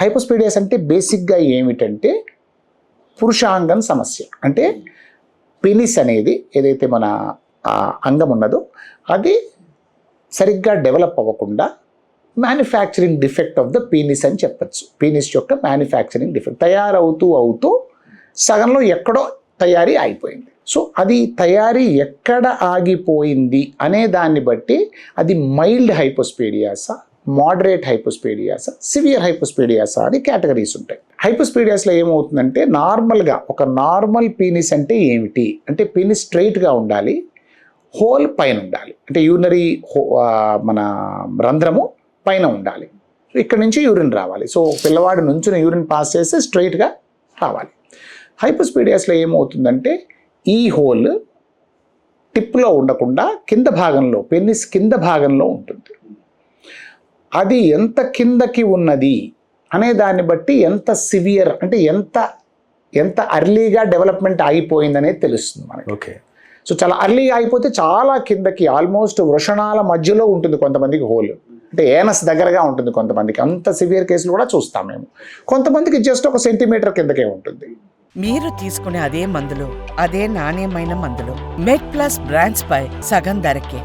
హైపోస్పీడియాస్ అంటే బేసిక్గా ఏమిటంటే పురుషాంగం సమస్య. అంటే పెనిస్ అనేది ఏదైతే మన అంగం ఉన్నదో అది సరిగ్గా డెవలప్ అవ్వకుండా manufacturing defect of the penis అని చెప్పచ్చు. పీనిస్ యొక్క మ్యానుఫ్యాక్చరింగ్ డిఫెక్ట్ తయారవుతూ సగంలో ఎక్కడో తయారీ ఆగిపోయింది. సో అది తయారీ ఎక్కడ ఆగిపోయింది అనే దాన్ని బట్టి అది మైల్డ్ హైపోస్పీడియాసా, మోడరేట్ హైపోస్పీడియాసా, సివియర్ హైపోస్పీడియాసా అని కేటగిరీస్ ఉంటాయి. హైపోస్పీడియాస్లో ఏమవుతుందంటే నార్మల్గా ఒక నార్మల్ పీనిస్ అంటే ఏమిటి అంటే పీనిస్ స్ట్రైట్గా ఉండాలి, హోల్ పైన ఉండాలి, అంటే యూరినరీ మన రంధ్రము పైన ఉండాలి. ఇక్కడ నుంచి యూరిన్ రావాలి. సో పిల్లవాడు నుంచుని యూరిన్ పాస్ చేస్తే స్ట్రైట్గా రావాలి. హైపోస్పీడియాస్లో ఏమవుతుందంటే ఈ హోల్ టిప్లో ఉండకుండా కింద భాగంలో, పెనిస్ కింద భాగంలో ఉంటుంది. అది ఎంత కిందకి ఉన్నది అనే దాన్ని బట్టి ఎంత సివియర్ అంటే ఎంత అర్లీగా డెవలప్మెంట్ అయిపోయిందనేది తెలుస్తుంది మనకి. ఓకే. సో చాలా అర్లీగా అయిపోతే చాలా కిందకి ఆల్మోస్ట్ వృషణాల మధ్యలో ఉంటుంది కొంతమందికి హోల్, అంటే ఏనస్ దగ్గరగా ఉంటుంది కొంతమందికి. అంత సివియర్ కేసులు కూడా చూస్తాం మేము. కొంతమందికి జస్ట్ 1 సెంటీమీటర్ కిందకే ఉంటుంది. మీరు తీసుకునే అదే మందులు, అదే నాణ్యమైన మందులు మెడ్ ప్లస్ బ్రాండ్స్ పై సగం ధరకే.